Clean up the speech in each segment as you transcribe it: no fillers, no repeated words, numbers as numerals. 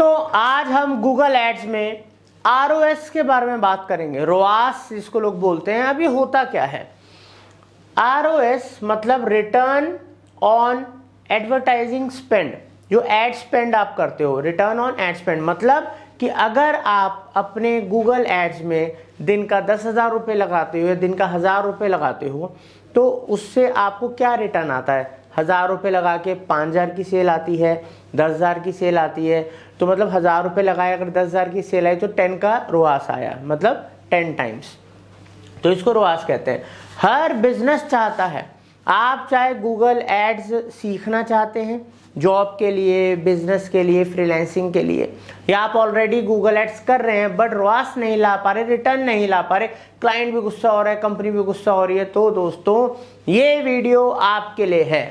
दोस्तों आज हम गूगल एड्स में ROS के बारे में बात करेंगे। रोआस इसको लोग बोलते हैं। अब ये होता क्या है? ROS मतलब रिटर्न ऑन एडवर्टाइजिंग स्पेंड। जो एड स्पेंड आप करते हो, रिटर्न ऑन एड स्पेंड मतलब कि अगर आप अपने गूगल एड्स में दिन का 10,000 रुपये लगाते हो या दिन का 1,000 रुपये लगाते हो तो उससे आपको क्या रिटर्न आता है? 1,000 रुपये लगा के 5,000 की सेल आती है, 10,000 की सेल आती है, तो मतलब 1,000 रुपये लगाए अगर 10,000 की सेल आई तो 10 का रोआस आया, मतलब 10 टाइम्स। तो इसको रोआस कहते हैं। हर बिजनेस चाहता है, आप चाहे गूगल एड्स सीखना चाहते हैं जॉब के लिए, बिजनेस के लिए, फ्रीलांसिंग के लिए, या आप ऑलरेडी गूगल एड्स कर रहे हैं बट रोआस नहीं ला पा रहे, रिटर्न नहीं ला पा रहे, क्लाइंट भी गुस्सा हो रहा है, कंपनी भी गुस्सा हो रही है, तो दोस्तों ये वीडियो आपके लिए है।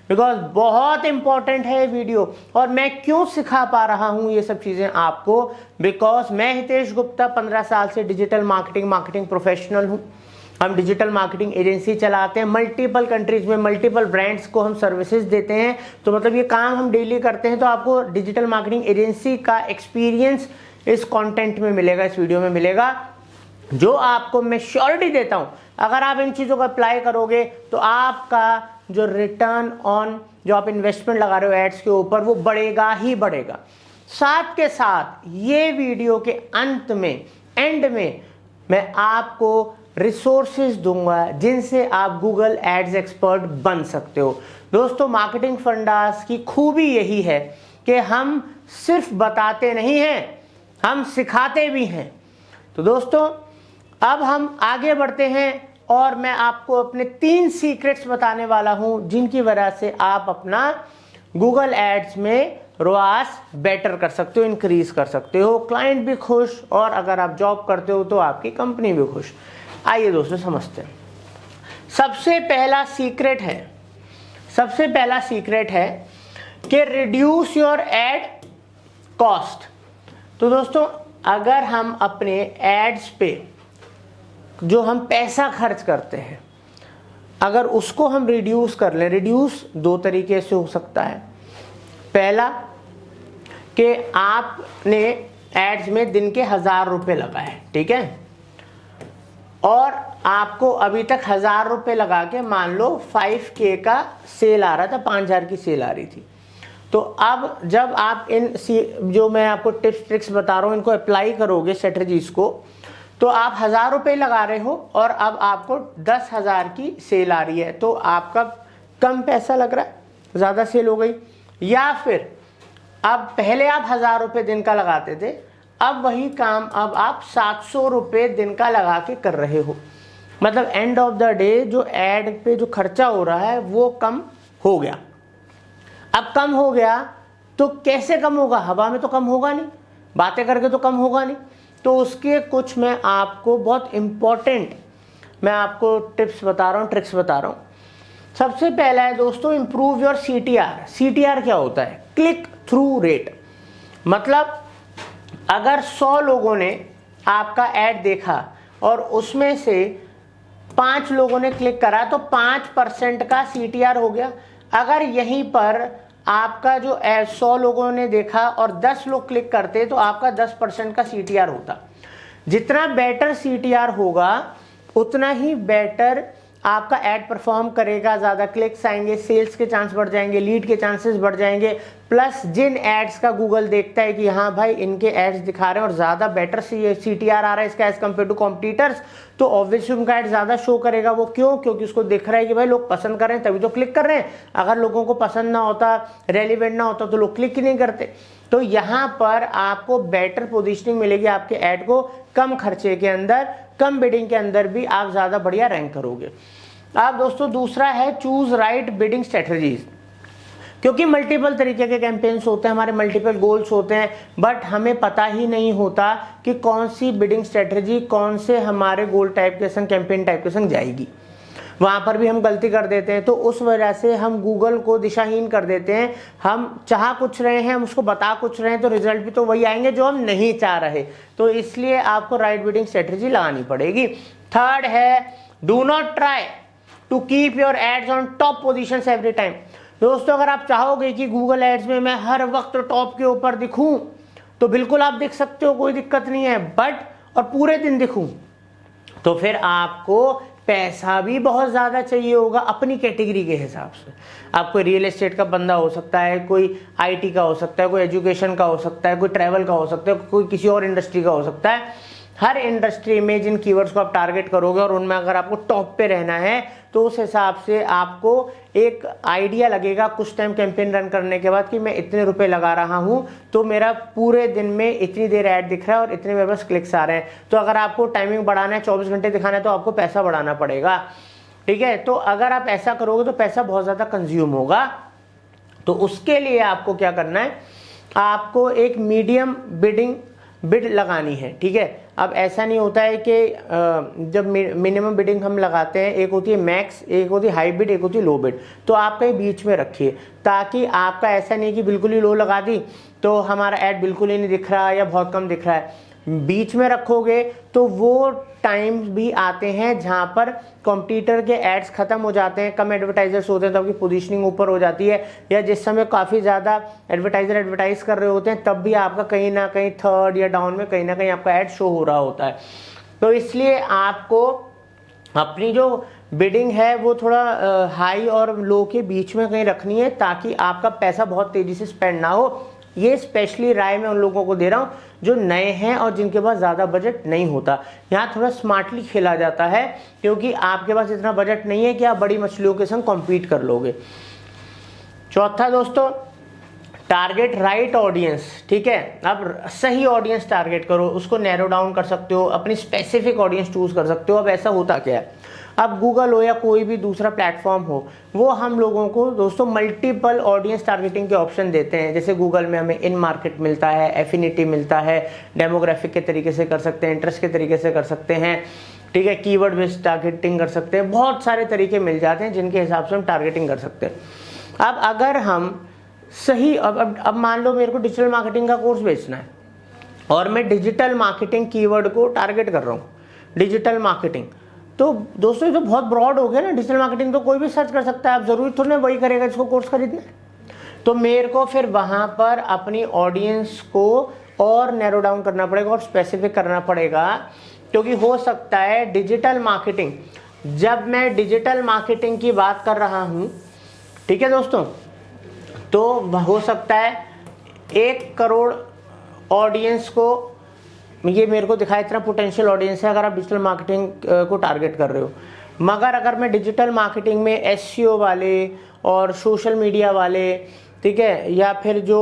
बिकॉज बहुत इंपॉर्टेंट है ये वीडियो। और मैं क्यों सिखा पा रहा हूं ये सब चीजें आपको? बिकॉज मैं हितेश गुप्ता 15 साल से डिजिटल मार्केटिंग प्रोफेशनल हूं। हम डिजिटल मार्केटिंग एजेंसी चलाते हैं, मल्टीपल कंट्रीज में मल्टीपल ब्रांड्स को हम सर्विसेज देते हैं। तो मतलब ये काम हम डेली करते हैं। तो आपको डिजिटल मार्केटिंग एजेंसी का एक्सपीरियंस इस कंटेंट में मिलेगा, इस वीडियो में मिलेगा, जो आपको मैं श्योरिटी देता हूं अगर आप इन चीजों को अप्लाई करोगे तो आपका जो रिटर्न ऑन जो आप इन्वेस्टमेंट लगा रहे हो एड्स के ऊपर वो बढ़ेगा ही बढ़ेगा। साथ के साथ ये वीडियो के अंत में, एंड में, मैं आपको रिसोर्सेज दूंगा जिनसे आप गूगल एड्स एक्सपर्ट बन सकते हो। दोस्तों मार्केटिंग फंडास की खूबी यही है कि हम सिर्फ बताते नहीं हैं, हम सिखाते भी हैं। तो दोस्तों अब हम आगे बढ़ते हैं और मैं आपको अपने 3 सीक्रेट्स बताने वाला हूं जिनकी वजह से आप अपना गूगल एड्स में रोआस बेटर कर सकते हो, इंक्रीज कर सकते हो, क्लाइंट भी खुश, और अगर आप जॉब करते हो तो आपकी कंपनी भी खुश। आइए दोस्तों समझते हैं। सबसे पहला सीक्रेट है कि रिड्यूस योर एड कॉस्ट। तो दोस्तों अगर हम अपने एड्स पे जो हम पैसा खर्च करते हैं अगर उसको हम रिड्यूस कर लें, रिड्यूस 2 तरीके से हो सकता है। पहला कि आपने एड्स में दिन के 1,000 रुपये लगाए, ठीक है, और आपको अभी तक 1,000 रुपये लगा के मान लो 5K का सेल आ रहा था, 5,000 की सेल आ रही थी। तो अब जब आप इन जो मैं आपको टिप्स ट्रिक्स बता रहा हूं इनको अप्लाई करोगे स्ट्रेटजीज को, तो आप 1,000 रुपये लगा रहे हो और अब आपको 10,000 की सेल आ रही है, तो आपका कम पैसा लग रहा है, ज़्यादा सेल हो गई। या फिर अब पहले आप 1,000 रुपये दिन का लगाते थे, अब वही काम अब आप 700 रुपये दिन का लगा के कर रहे हो। मतलब एंड ऑफ द डे जो एड पे जो खर्चा हो रहा है वो कम हो गया। अब कम हो गया तो कैसे कम होगा? हवा में तो कम होगा नहीं, बातें करके तो कम होगा नहीं। तो उसके कुछ मैं आपको बहुत इंपॉर्टेंट मैं आपको टिप्स बता रहा हूँ, ट्रिक्स बता रहा हूँ। सबसे पहला है दोस्तों इंप्रूव योर CTR। CTR क्या होता है? Click through rate. मतलब अगर 100 लोगों ने आपका ऐड देखा और उसमें से 5 लोगों ने क्लिक करा तो 5% का CTR हो गया। अगर यहीं पर आपका जो 100 लोगों ने देखा और 10 लोग क्लिक करते तो आपका 10% का CTR होता। जितना बेटर CTR होगा उतना ही बेटर आपका ऐड परफॉर्म करेगा, ज़्यादा क्लिक्स आएंगे, सेल्स के चांस बढ़ जाएंगे, लीड के चांसेस बढ़ जाएंगे। प्लस जिन एड्स का गूगल देखता है कि हाँ भाई इनके एड्स दिखा रहे हैं और ज़्यादा बेटर CTR आ रहा है इसका एज कम्पेयर टू कॉम्पिटिटर्स, तो ऑब्वियसली उनका एड ज़्यादा शो करेगा। वो क्यों? क्योंकि उसको दिख रहा है कि भाई लोग पसंद कर रहे हैं तभी तो क्लिक कर रहे हैं। अगर लोगों को पसंद ना होता, रेलिवेंट ना होता तो लोग क्लिक ही नहीं करते। तो यहाँ पर आपको बेटर पोजिशनिंग मिलेगी आपके ऐड को, कम खर्चे के अंदर, कम बिडिंग के अंदर भी आप ज़्यादा बढ़िया रैंक करोगे। अब दोस्तों दूसरा है चूज राइट बिडिंग स्ट्रेटजीज। क्योंकि मल्टीपल तरीके के कैंपेन्स होते हैं, हमारे मल्टीपल गोल्स होते हैं, बट हमें पता ही नहीं होता कि कौन सी बिडिंग स्ट्रेटजी कौन से हमारे गोल टाइप के संग, कैंपेन टाइप के संग जाएगी। वहाँ पर भी हम गलती कर देते हैं। तो उस वजह से हम गूगल को दिशाहीन कर देते हैं। हम चाह कुछ रहे हैं, हम उसको बता कुछ रहे हैं, तो रिजल्ट भी तो वही आएंगे जो हम नहीं चाह रहे। तो इसलिए आपको राइट बिडिंग स्ट्रेटजी लगानी पड़ेगी। थर्ड है do not try to keep your ads on top positions every time. दोस्तों अगर आप चाहोगे कि गूगल एड्स में मैं हर वक्त टॉप के ऊपर दिखूं, तो बिल्कुल आप देख सकते हो, कोई दिक्कत नहीं है। बट और पूरे दिन दिखूं तो फिर आपको पैसा भी बहुत ज़्यादा चाहिए होगा अपनी कैटेगरी के हिसाब से। आप कोई रियल एस्टेट का बंदा हो सकता है, कोई आईटी का हो सकता है, कोई एजुकेशन का हो सकता है, कोई ट्रैवल का हो सकता है, कोई किसी और इंडस्ट्री का हो सकता है। हर इंडस्ट्री में जिन कीवर्ड्स को आप टारगेट करोगे और उनमें अगर आपको टॉप पे रहना है तो उस हिसाब से आपको एक आइडिया लगेगा कुछ टाइम कैंपेन रन करने के बाद कि मैं इतने रुपए लगा रहा हूं तो मेरा पूरे दिन में इतनी देर ऐड दिख रहा है और इतने मेरे पास क्लिक्स आ रहे हैं। तो अगर आपको टाइमिंग बढ़ाना है, 24 घंटे दिखाना है, तो आपको पैसा बढ़ाना पड़ेगा। ठीक है, तो अगर आप ऐसा करोगे तो पैसा बहुत ज्यादा कंज्यूम होगा। तो उसके लिए आपको क्या करना है, आपको एक मीडियम बिड लगानी है। ठीक है, अब ऐसा नहीं होता है कि जब मिनिमम बिडिंग हम लगाते हैं, एक होती है मैक्स, एक होती है हाई बिड, एक होती है लो बिड, तो आप कहीं बीच में रखिए, ताकि आपका ऐसा नहीं कि बिल्कुल ही लो लगा दी तो हमारा ऐड बिल्कुल ही नहीं दिख रहा या बहुत कम दिख रहा है। बीच में रखोगे तो वो टाइम भी आते हैं जहां पर कॉम्पिटिटर के एड्स खत्म हो जाते हैं, कम एडवर्टाइजर्स होते हैं, तो आपकी पोजीशनिंग ऊपर हो जाती है, या जिस समय काफ़ी ज़्यादा एडवर्टाइजर एडवर्टाइज कर रहे होते हैं तब भी आपका कहीं ना कहीं थर्ड या डाउन में कहीं ना कहीं आपका ऐड शो हो रहा होता है। तो इसलिए आपको अपनी जो बिडिंग है वो थोड़ा हाई और लो के बीच में कहीं रखनी है, ताकि आपका पैसा बहुत तेज़ी से स्पेंड ना हो। ये स्पेशली राय मैं उन लोगों को दे रहा हूँ जो नए हैं और जिनके पास ज़्यादा बजट नहीं होता। यहाँ थोड़ा स्मार्टली खेला जाता है, क्योंकि आपके पास इतना बजट नहीं है कि आप बड़ी मछलियों के संग कॉम्पीट कर लोगे। चौथा दोस्तों, टारगेट राइट ऑडियंस। ठीक है, अब सही ऑडियंस टारगेट करो, उसको नैरो डाउन कर सकते हो, अपनी स्पेसिफिक ऑडियंस चूज कर सकते हो। अब ऐसा होता क्या है, अब गूगल हो या कोई भी दूसरा प्लेटफॉर्म हो, वो हम लोगों को दोस्तों मल्टीपल ऑडियंस टारगेटिंग के ऑप्शन देते हैं। जैसे गूगल में हमें इन मार्केट मिलता है, एफिनिटी मिलता है, डेमोग्राफिक के तरीके से कर सकते हैं, इंटरेस्ट के तरीके से कर सकते हैं। ठीक है, कीवर्ड बेस्ड टारगेटिंग कर सकते हैं, बहुत सारे तरीके मिल जाते हैं जिनके हिसाब से हम टारगेटिंग कर सकते हैं। अब अगर हम सही, अब मान लो मेरे को डिजिटल मार्केटिंग का कोर्स बेचना है और मैं डिजिटल मार्केटिंग कीवर्ड को टारगेट कर रहा हूँ, डिजिटल मार्केटिंग, तो दोस्तों ये तो बहुत ब्रॉड हो गया ना। डिजिटल मार्केटिंग तो कोई भी सर्च कर सकता है, आप जरूरी थोड़ी ना वही करेगा जिसको कोर्स खरीदना है। तो मेरे को फिर वहां पर अपनी ऑडियंस को और नैरो डाउन करना पड़ेगा और स्पेसिफिक करना पड़ेगा, क्योंकि हो सकता है डिजिटल मार्केटिंग, जब मैं डिजिटल मार्केटिंग की बात कर रहा हूं, ठीक है दोस्तों, तो हो सकता है 1 करोड़ ऑडियंस को ये मेरे को दिखाई इतना पोटेंशियल ऑडियंस है अगर आप डिजिटल मार्केटिंग को टारगेट कर रहे हो। मगर अगर मैं डिजिटल मार्केटिंग में एसईओ वाले और सोशल मीडिया वाले, ठीक है, या फिर जो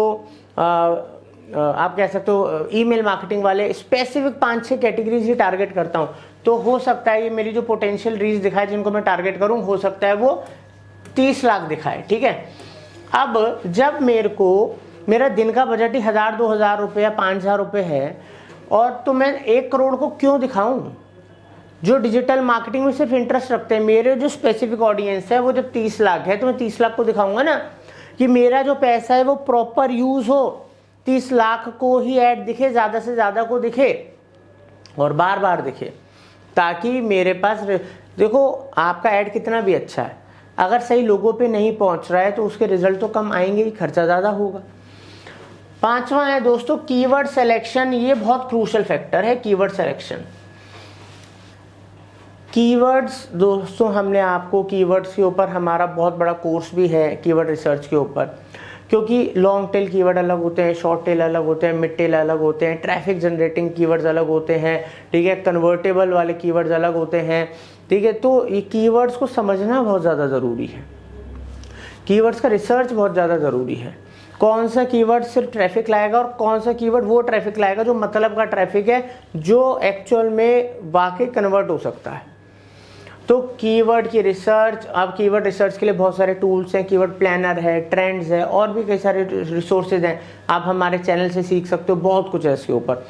आप कह सकते हो ईमेल मार्केटिंग वाले, स्पेसिफिक 5-6 कैटेगरीज ही टारगेट करता हूँ, तो हो सकता है ये मेरी जो पोटेंशियल रीच दिखाए जिनको मैं टारगेट करूँ, हो सकता है वो 30 लाख दिखाए। ठीक है, अब जब मेरा दिन का बजट ही 1000-2000 रुपये या 5000 रुपये है, और तो मैं 1 करोड़ को क्यों दिखाऊं? जो डिजिटल मार्केटिंग में सिर्फ इंटरेस्ट रखते हैं, मेरे जो स्पेसिफिक ऑडियंस है वो जब 30 लाख है, तो मैं 30 लाख को दिखाऊंगा ना, कि मेरा जो पैसा है वो प्रॉपर यूज हो, 30 लाख को ही ऐड दिखे, ज्यादा से ज्यादा को दिखे और बार बार दिखे, ताकि मेरे पास देखो आपका ऐड कितना भी अच्छा है, अगर सही लोगों पे नहीं पहुंच रहा है तो उसके रिजल्ट तो कम आएंगे ही, खर्चा ज्यादा होगा। 5वां है दोस्तों कीवर्ड सिलेक्शन। ये बहुत क्रूशियल फैक्टर है, कीवर्ड सिलेक्शन। कीवर्ड्स दोस्तों, हमने आपको कीवर्ड्स के ऊपर हमारा बहुत बड़ा कोर्स भी है कीवर्ड रिसर्च के ऊपर, क्योंकि लॉन्ग टेल कीवर्ड अलग होते हैं, शॉर्ट टेल अलग होते हैं, मिड टेल अलग होते हैं, ट्रैफिक जनरेटिंग कीवर्ड्स अलग होते हैं, ठीक है, कन्वर्टेबल वाले कीवर्ड्स अलग होते हैं। ठीक है, तो ये कीवर्ड्स को समझना बहुत ज़्यादा ज़रूरी है, कीवर्ड्स का रिसर्च बहुत ज़्यादा ज़रूरी है। कौन सा कीवर्ड सिर्फ ट्रैफिक लाएगा और कौन सा कीवर्ड वो ट्रैफिक लाएगा जो मतलब का ट्रैफिक है, जो एक्चुअल में वाकई कन्वर्ट हो सकता है। तो कीवर्ड की रिसर्च, अब कीवर्ड रिसर्च के लिए बहुत सारे टूल्स हैं, कीवर्ड प्लानर है, ट्रेंड्स है, और भी कई सारे रिसोर्सेज हैं, आप हमारे चैनल से सीख सकते हो, बहुत कुछ है इसके ऊपर।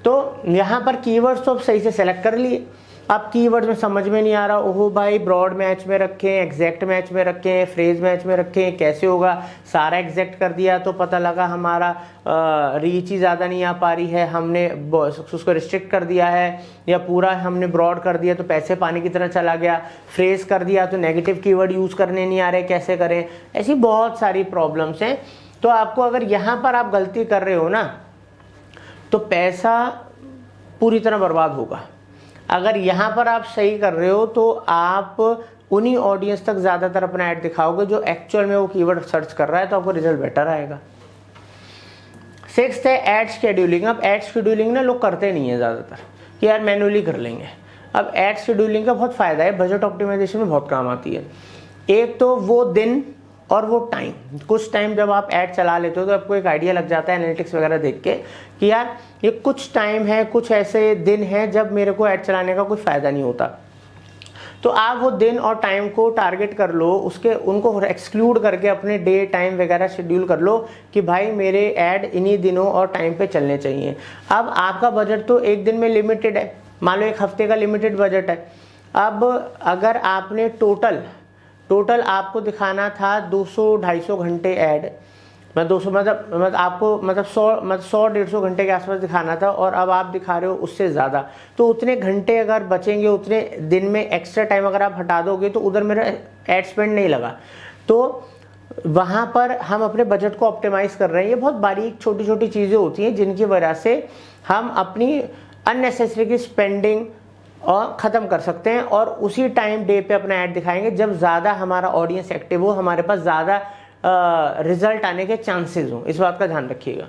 तो यहाँ पर कीवर्ड्स तो आप सही से सेलेक्ट कर लिए। अब कीवर्ड्स में समझ में नहीं आ रहा, ओहो भाई ब्रॉड मैच में रखें, एग्जैक्ट मैच में रखें, फ्रेज मैच में रखें, कैसे होगा? सारा एग्जैक्ट कर दिया तो पता लगा हमारा रीच ही ज़्यादा नहीं आ पा रही है, हमने उसको रिस्ट्रिक्ट कर दिया है, या पूरा हमने ब्रॉड कर दिया तो पैसे पानी की तरह चला गया, फ्रेज कर दिया तो नेगेटिव कीवर्ड यूज़ करने नहीं आ रहे, कैसे करें? ऐसी बहुत सारी प्रॉब्लम्स हैं। तो आपको अगर यहाँ पर आप गलती कर रहे हो ना, तो पैसा पूरी तरह बर्बाद होगा। अगर यहाँ पर आप सही कर रहे हो तो आप उन्हीं ऑडियंस तक ज़्यादातर अपना ऐड दिखाओगे जो एक्चुअल में वो कीवर्ड सर्च कर रहा है, तो आपको रिजल्ट बेटर आएगा। 6th है ऐड शेड्यूलिंग। अब ऐड शेड्यूलिंग ना लोग करते नहीं है ज़्यादातर कि यार मैन्युअली कर लेंगे। अब ऐड शेड्यूलिंग का बहुत फ़ायदा है, बजट ऑप्टिमाइजेशन में बहुत काम आती है। एक तो वो दिन और वो टाइम, कुछ टाइम जब आप ऐड चला लेते हो तो आपको एक आइडिया लग जाता है एनालिटिक्स वगैरह देख के कि यार ये कुछ टाइम है, कुछ ऐसे दिन हैं जब मेरे को ऐड चलाने का कुछ फ़ायदा नहीं होता। तो आप वो दिन और टाइम को टारगेट कर लो, उसके उनको एक्सक्लूड करके अपने डे टाइम वगैरह शेड्यूल कर लो कि भाई मेरे ऐड इन्हीं दिनों और टाइम पे चलने चाहिए। अब आपका बजट तो एक दिन में लिमिटेड है, मान लो एक हफ्ते का लिमिटेड बजट है। अब अगर आपने टोटल आपको दिखाना था 200-250 घंटे ऐड, मतलब 200 मतलब आपको मतलब 100-150 घंटे के आसपास दिखाना था और अब आप दिखा रहे हो उससे ज़्यादा, तो उतने घंटे अगर बचेंगे, उतने दिन में एक्स्ट्रा टाइम अगर आप हटा दोगे तो उधर मेरा ऐड स्पेंड नहीं लगा। तो वहाँ पर हम अपने बजट को ऑप्टिमाइज़ कर रहे हैं। ये बहुत बारीक छोटी छोटी चीज़ें होती हैं जिनकी वजह से हम अपनी अननेसेसरी की स्पेंडिंग और ख़त्म कर सकते हैं और उसी टाइम डे पे अपना ऐड दिखाएंगे जब ज़्यादा हमारा ऑडियंस एक्टिव हो, हमारे पास ज़्यादा रिजल्ट आने के चांसेस हो। इस बात का ध्यान रखिएगा।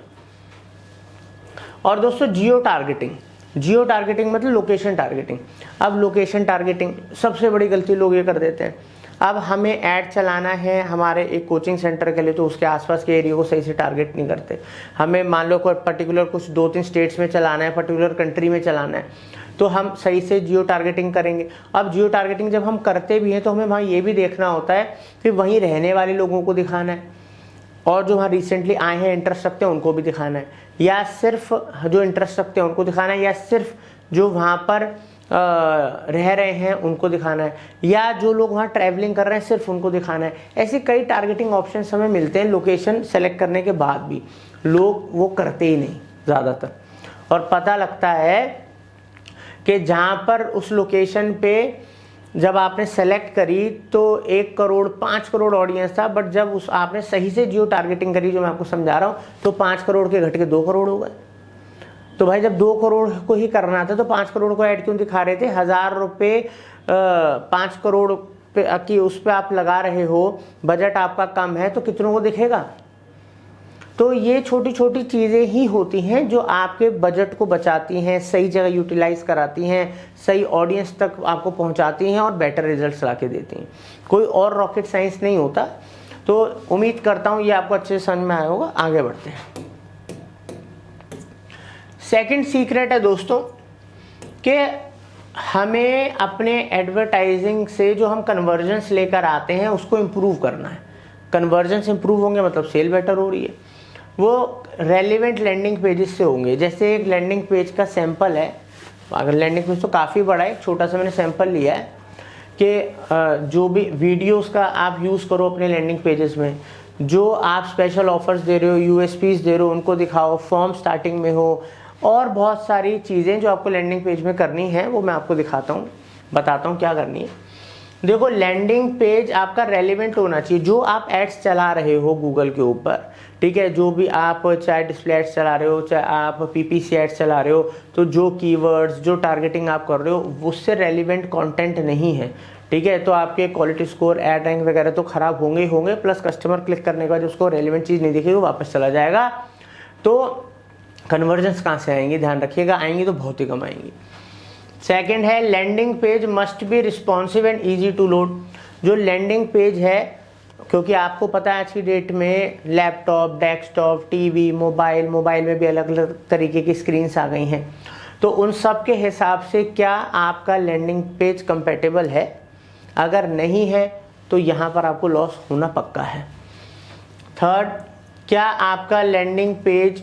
और दोस्तों जियो टारगेटिंग मतलब लोकेशन टारगेटिंग। अब लोकेशन टारगेटिंग सबसे बड़ी गलती लोग ये कर देते हैं। अब हमें ऐड चलाना है हमारे एक कोचिंग सेंटर के लिए, तो उसके आसपास के एरिया को सही से टारगेट नहीं करते। हमें मान लो कोई पर्टिकुलर कुछ 2-3 स्टेट्स में चलाना है, पर्टिकुलर कंट्री में चलाना है, तो हम सही से जियो टारगेटिंग करेंगे। अब जियो टारगेटिंग जब हम करते भी हैं तो हमें वहाँ ये भी देखना होता है कि वहीं रहने वाले लोगों को दिखाना है और जो वहाँ रिसेंटली आए हैं इंटरेस्ट रखते हैं उनको भी दिखाना है, या सिर्फ जो इंटरेस्ट रखते हैं उनको दिखाना है, या सिर्फ जो वहाँ पर रह रहे हैं उनको दिखाना है, या जो लोग वहाँ ट्रैवलिंग कर रहे हैं सिर्फ उनको दिखाना है। ऐसे कई टारगेटिंग ऑप्शंस हमें मिलते हैं लोकेशन सेलेक्ट करने के बाद भी। लोग वो करते ही नहीं ज़्यादातर, और पता लगता है कि जहाँ पर उस लोकेशन पे जब आपने सेलेक्ट करी तो 1 करोड़ 5 करोड़ ऑडियंस था, बट जब उस आपने सही से जियो टारगेटिंग करी, जो मैं आपको समझा रहा हूँ, तो 5 करोड़ के घट के 2 करोड़ हो गए। तो भाई जब 2 करोड़ को ही करना था तो 5 करोड़ को ऐड क्यों दिखा रहे थे? 1000 रुपये 5 करोड़ पे की उस पर आप लगा रहे हो, बजट आपका कम है, तो कितनों को दिखेगा? तो ये छोटी छोटी चीज़ें ही होती हैं जो आपके बजट को बचाती हैं, सही जगह यूटिलाइज कराती हैं, सही ऑडियंस तक आपको पहुंचाती हैं और बेटर रिजल्ट्स ला के देती हैं। कोई और रॉकेट साइंस नहीं होता। तो उम्मीद करता हूँ ये आपको अच्छे से समझ में आया होगा। आगे बढ़ते हैं। सेकंड सीक्रेट है दोस्तों कि हमें अपने एडवर्टाइजिंग से जो हम कन्वर्जन्स लेकर आते हैं उसको इम्प्रूव करना है। कन्वर्जन्स इम्प्रूव होंगे मतलब सेल बेटर हो रही है। वो रेलिवेंट लैंडिंग पेजेस से होंगे। जैसे एक लैंडिंग पेज का सैंपल है, अगर लैंडिंग पेज तो काफ़ी बड़ा है, छोटा सा मैंने सैंपल लिया है कि जो भी वीडियोस का आप यूज़ करो अपने लैंडिंग पेजेस में, जो आप स्पेशल ऑफर्स दे रहे हो, यूएसपीस दे रहे हो, उनको दिखाओ, फॉर्म स्टार्टिंग में हो, और बहुत सारी चीज़ें जो आपको लैंडिंग पेज में करनी है वो मैं आपको दिखाता हूँ, बताता हूँ क्या करनी है। देखो, लैंडिंग पेज आपका रेलिवेंट होना चाहिए। जो आप एड्स चला रहे हो गूगल के ऊपर, ठीक है, जो भी आप चाहे डिस्प्ले एड्स चला रहे हो, चाहे आप पीपीसी एड्स चला रहे हो, तो जो कीवर्ड्स, जो टारगेटिंग आप कर रहे हो उससे रेलिवेंट कंटेंट नहीं है, ठीक है, तो आपके क्वालिटी स्कोर, एड रैंक वगैरह तो खराब होंगे ही होंगे, प्लस कस्टमर क्लिक करने के बाद उसको रेलिवेंट चीज़ नहीं दिखेगी, वो वापस चला जाएगा। तो कन्वर्जन्स कहाँ से आएंगी? ध्यान रखिएगा, आएंगी तो बहुत ही कम आएंगी। सेकेंड है landing page must be responsive and easy to load. जो लैंडिंग पेज है, क्योंकि आपको पता है आज की डेट में लैपटॉप, डेस्कटॉप, टीवी, मोबाइल में भी अलग अलग तरीके की स्क्रीन्स आ गई हैं, तो उन सब के हिसाब से क्या आपका लैंडिंग पेज कंपैटिबल है? अगर नहीं है तो यहाँ पर आपको लॉस होना पक्का है। थर्ड, क्या आपका लैंडिंग पेज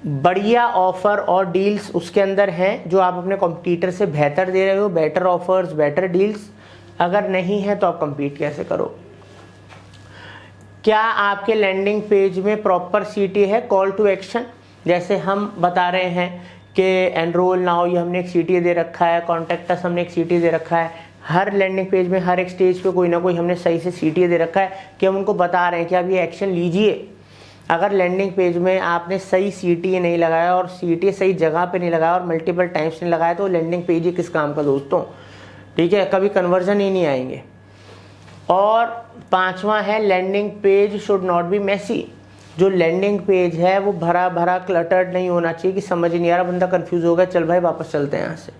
बढ़िया ऑफर और डील्स उसके अंदर हैं जो आप अपने कॉम्पिटिटर से बेहतर दे रहे हो, बेटर ऑफर्स, बेटर डील्स? अगर नहीं है तो आप compete कैसे करो? क्या आपके लैंडिंग पेज में प्रॉपर सीटी है, कॉल टू एक्शन? जैसे हम बता रहे हैं कि एनरोल नाउ, ये हमने एक सीटी दे रखा है, कॉन्टैक्ट अस हमने एक सीटी दे रखा है। हर लैंडिंग पेज में हर एक स्टेज पे कोई ना कोई हमने सही से सीटी दे रखा है कि हम उनको बता रहे हैं कि आप ये एक्शन लीजिए, अगर लैंडिंग पेज में आपने सही CTA नहीं लगाया और CTA सही जगह पे नहीं लगाया और मल्टीपल टाइम्स नहीं लगाया तो लैंडिंग पेज ही किस काम का दोस्तों, ठीक है, कभी कन्वर्जन ही नहीं आएंगे। और 5वां है landing page should not be messy. जो लैंडिंग पेज है वो भरा भरा क्लटर्ड नहीं होना चाहिए कि समझ नहीं आ रहा, बंदा कंफ्यूज हो गया, चल भाई वापस चलते हैं यहाँ से।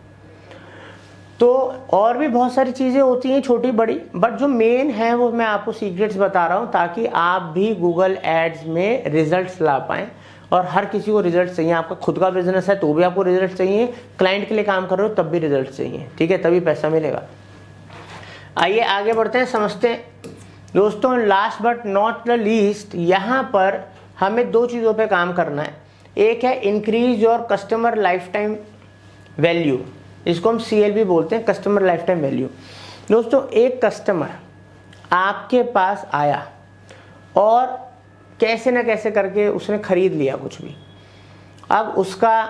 तो और भी बहुत सारी चीज़ें होती हैं छोटी बड़ी, बट जो मेन है वो मैं आपको सीक्रेट्स बता रहा हूँ ताकि आप भी गूगल एड्स में रिजल्ट्स ला पाएँ। और हर किसी को रिजल्ट चाहिए, आपका खुद का बिजनेस है तो भी आपको रिजल्ट चाहिए, क्लाइंट के लिए काम कर रहे हो तब भी रिजल्ट चाहिए, ठीक है, तभी पैसा मिलेगा। आइए आगे बढ़ते हैं, समझते हैं दोस्तों। Last but not the least, यहाँ पर हमें 2 चीज़ों पे काम करना है। एक है increase your customer life time value, इसको हम CLV बोलते हैं, कस्टमर लाइफ टाइम वैल्यू। दोस्तों एक कस्टमर आपके पास आया और कैसे ना कैसे करके उसने खरीद लिया कुछ भी, अब उसका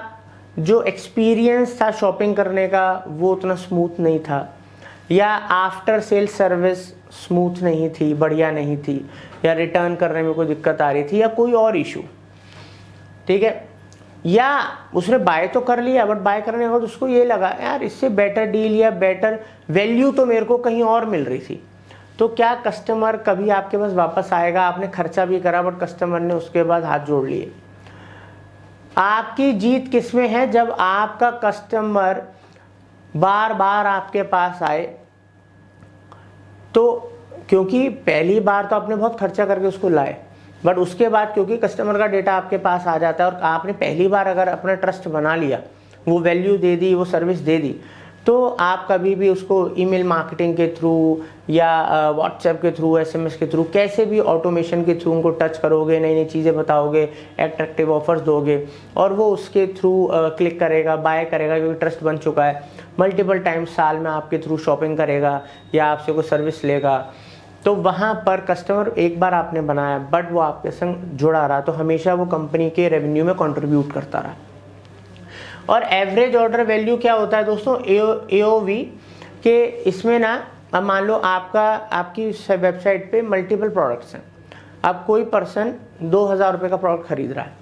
जो एक्सपीरियंस था शॉपिंग करने का वो उतना स्मूथ नहीं था, या आफ्टर सेल सर्विस स्मूथ नहीं थी, बढ़िया नहीं थी, या रिटर्न करने में कोई दिक्कत आ रही थी, या कोई और इशू, ठीक है, या उसने बाय तो कर लिया बट बाय करने के बाद उसको ये लगा यार इससे बेटर डील या बेटर वैल्यू तो मेरे को कहीं और मिल रही थी। तो क्या कस्टमर कभी आपके पास वापस आएगा? आपने खर्चा भी करा बट कस्टमर ने उसके बाद हाथ जोड़ लिए। आपकी जीत किसमें है? जब आपका कस्टमर बार बार आपके पास आए। तो क्योंकि पहली बार तो आपने बहुत खर्चा करके उसको लाए, बट उसके बाद क्योंकि कस्टमर का डेटा आपके पास आ जाता है और आपने पहली बार अगर अपना ट्रस्ट बना लिया, वो वैल्यू दे दी, वो सर्विस दे दी, तो आप कभी भी उसको ईमेल मार्केटिंग के थ्रू या व्हाट्सएप के थ्रू, SMS के थ्रू, कैसे भी ऑटोमेशन के थ्रू उनको टच करोगे, नई नई चीज़ें बताओगे, अट्रैक्टिव ऑफर्स दोगे और वो उसके थ्रू क्लिक करेगा, बाय करेगा क्योंकि ट्रस्ट बन चुका है। मल्टीपल टाइम्स साल में आपके थ्रू शॉपिंग करेगा या आपसे कोई सर्विस लेगा। तो वहाँ पर कस्टमर एक बार आपने बनाया बट वो आपके संग जुड़ा रहा, तो हमेशा वो कंपनी के रेवेन्यू में कंट्रीब्यूट करता रहा। और एवरेज ऑर्डर वैल्यू क्या होता है दोस्तों? AOV के इसमें ना, अब मान लो आपकी वेबसाइट पे मल्टीपल प्रोडक्ट्स हैं, अब कोई पर्सन 2000 रुपये का प्रोडक्ट खरीद रहा है,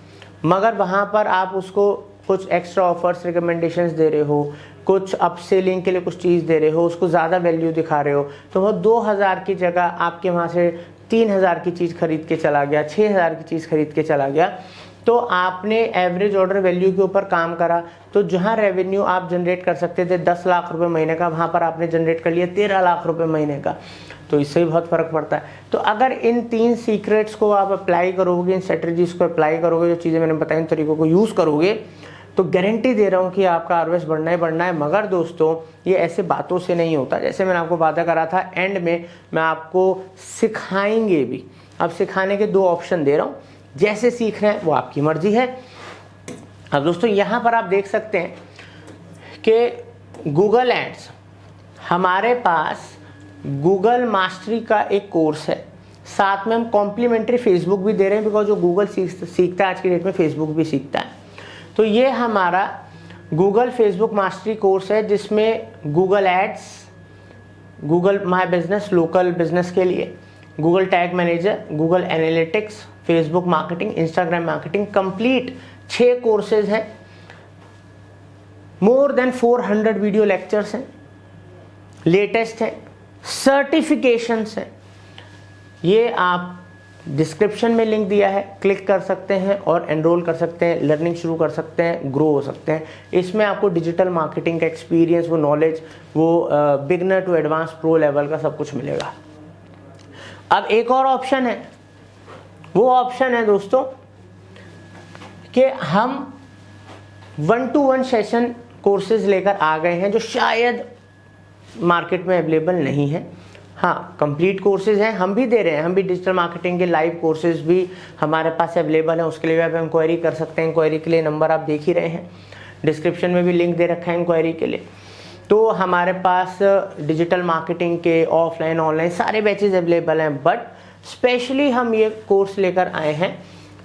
मगर वहाँ पर आप उसको कुछ एक्स्ट्रा ऑफर्स, रिकमेंडेशंस दे रहे हो, कुछ अपसेलिंग के लिए कुछ चीज़ दे रहे हो, उसको ज़्यादा वैल्यू दिखा रहे हो, तो वो 2000 की जगह आपके वहाँ से 3000 की चीज़ खरीद के चला गया, 6000 की चीज़ खरीद के चला गया। तो आपने एवरेज ऑर्डर वैल्यू के ऊपर काम करा। तो जहाँ रेवेन्यू आप जनरेट कर सकते थे 10 लाख रुपए महीने का, वहाँ पर आपने जनरेट कर लिया 13 लाख रुपए महीने का। तो इससे भी बहुत फ़र्क पड़ता है। तो अगर इन 3 सीक्रेट्स को आप अप्लाई करोगे, इन स्ट्रेटजीज को अप्लाई करोगे, जो चीज़ें मैंने बताई, इन तरीकों को यूज़ करोगे, तो गारंटी दे रहा हूँ कि आपका ROS बढ़ना ही बढ़ना है। मगर दोस्तों ये ऐसे बातों से नहीं होता, जैसे मैंने आपको वादा करा था एंड में मैं आपको सिखाएंगे भी। अब सिखाने के 2 ऑप्शन दे रहा हूँ, जैसे सीख रहे हैं वो आपकी मर्जी है। अब दोस्तों यहाँ पर आप देख सकते हैं कि गूगल एड्स, हमारे पास गूगल मास्टरी का एक कोर्स है, साथ में हम कॉम्प्लीमेंट्री फेसबुक भी दे रहे हैं, बिकॉज जो गूगल सीखता है आज की डेट में फेसबुक भी सीखता है। तो ये हमारा गूगल फेसबुक मास्टरी कोर्स है, जिसमें Google ads, Google my business local business के लिए, Google tag manager, Google analytics, Facebook marketing, Instagram marketing, complete 6 courses हैं। मोर देन 400 वीडियो लेक्चर्स हैं, लेटेस्ट हैं, सर्टिफिकेशंस हैं। ये आप डिस्क्रिप्शन में लिंक दिया है, क्लिक कर सकते हैं और एनरोल कर सकते हैं, लर्निंग शुरू कर सकते हैं, ग्रो हो सकते हैं। इसमें आपको डिजिटल मार्केटिंग का एक्सपीरियंस, वो नॉलेज, वो beginner to advance pro level का सब कुछ मिलेगा। अब एक और ऑप्शन है, वो ऑप्शन है दोस्तों कि हम 1-to-1 सेशन कोर्सेज लेकर आ गए हैं, जो शायद मार्केट में अवेलेबल नहीं है। हाँ, कंप्लीट कोर्सेज हैं, हम भी दे रहे हैं, हम भी डिजिटल मार्केटिंग के लाइव कोर्सेज भी हमारे पास अवेलेबल हैं। उसके लिए आप इंक्वायरी कर सकते हैं। इंक्वायरी के लिए नंबर आप देख ही रहे हैं, डिस्क्रिप्शन में भी लिंक दे रखा है इंक्वायरी के लिए। तो हमारे पास डिजिटल मार्केटिंग के ऑफलाइन ऑनलाइन सारे बैचेज अवेलेबल हैं, बट स्पेशली हम ये कोर्स लेकर आए हैं।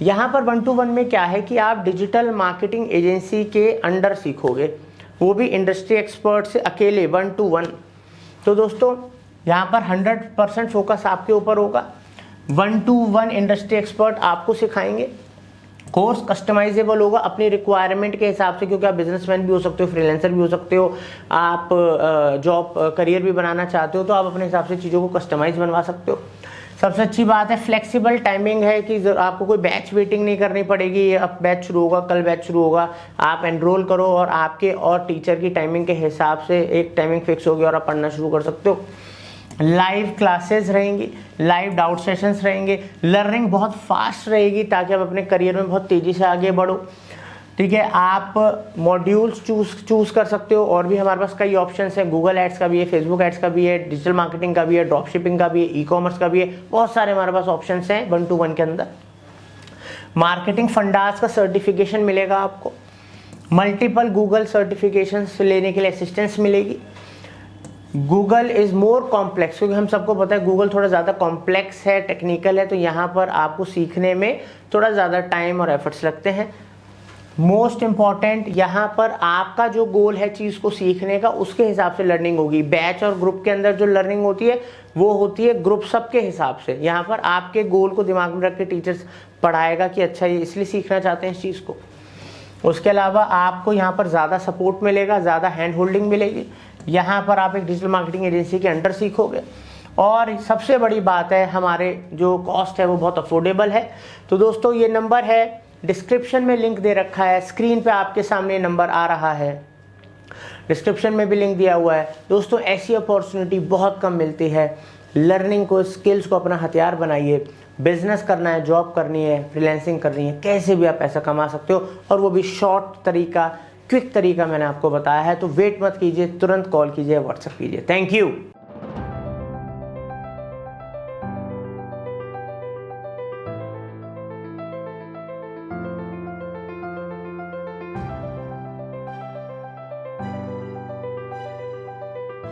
यहाँ पर 1-to-1 में क्या है कि आप डिजिटल मार्केटिंग एजेंसी के अंडर सीखोगे, वो भी इंडस्ट्री एक्सपर्ट से अकेले 1-to-1। तो दोस्तों यहाँ पर 100% फोकस आपके ऊपर होगा। 1-to-1 इंडस्ट्री एक्सपर्ट आपको सिखाएंगे। कोर्स कस्टमाइजेबल होगा अपनी रिक्वायरमेंट के हिसाब से, क्योंकि आप बिजनेसमैन भी हो सकते हो, फ्रीलांसर भी हो सकते हो, आप जॉब करियर भी बनाना चाहते हो, तो आप अपने हिसाब से चीज़ों को कस्टमाइज बनवा सकते हो। सबसे अच्छी बात है फ्लेक्सिबल टाइमिंग है कि आपको कोई बैच वेटिंग नहीं करनी पड़ेगी। अब बैच शुरू होगा, कल बैच शुरू होगा, आप एनरोल करो और आपके और टीचर की टाइमिंग के हिसाब से एक टाइमिंग फिक्स होगी और आप पढ़ना शुरू कर सकते हो। लाइव क्लासेस रहेंगी, लाइव डाउट सेशंस रहेंगे, लर्निंग बहुत फास्ट रहेगी ताकि आप अपने करियर में बहुत तेज़ी से आगे बढ़ो। ठीक है, आप मॉड्यूल्स चूज कर सकते हो, और भी हमारे पास कई ऑप्शंस हैं। गूगल एड्स का भी है, फेसबुक एड्स का भी है, डिजिटल मार्केटिंग का भी है, ड्रॉप शिपिंग का भी है, ई कॉमर्स का भी है, बहुत सारे हमारे पास ऑप्शंस हैं 1-to-1 के अंदर। मार्केटिंग फंडास का सर्टिफिकेशन मिलेगा आपको, मल्टीपल गूगल सर्टिफिकेशंस लेने के लिए असिस्टेंस मिलेगी। गूगल इज मोर कॉम्प्लेक्स, क्योंकि हम सबको पता है गूगल थोड़ा ज़्यादा कॉम्प्लेक्स है, टेक्निकल है, तो यहाँ पर आपको सीखने में थोड़ा ज़्यादा टाइम और एफर्ट्स लगते हैं। मोस्ट इंपॉर्टेंट, यहाँ पर आपका जो गोल है चीज़ को सीखने का, उसके हिसाब से लर्निंग होगी। बैच और ग्रुप के अंदर जो लर्निंग होती है वो होती है ग्रुप सबके हिसाब से। यहाँ पर आपके गोल को दिमाग में रख के टीचर्स पढ़ाएगा कि अच्छा ये इसलिए सीखना चाहते हैं इस चीज़ को। उसके अलावा आपको यहाँ पर ज़्यादा सपोर्ट मिलेगा, ज़्यादा हैंड होल्डिंग मिलेगी। यहाँ पर आप एक डिजिटल मार्केटिंग एजेंसी के अंडर सीखोगे, और सबसे बड़ी बात है हमारे जो कॉस्ट है वो बहुत अफोर्डेबल है। तो दोस्तों ये नंबर है, डिस्क्रिप्शन में लिंक दे रखा है, स्क्रीन पे आपके सामने नंबर आ रहा है, डिस्क्रिप्शन में भी लिंक दिया हुआ है। दोस्तों ऐसी अपॉर्चुनिटी बहुत कम मिलती है। लर्निंग को, स्किल्स को अपना हथियार बनाइए। बिजनेस करना है, जॉब करनी है, फ्रीलांसिंग करनी है, कैसे भी आप पैसा कमा सकते हो, और वो भी शॉर्ट तरीका, क्विक तरीका मैंने आपको बताया है। तो वेट मत कीजिए, तुरंत कॉल कीजिए, व्हाट्सएप कीजिए। Thank you.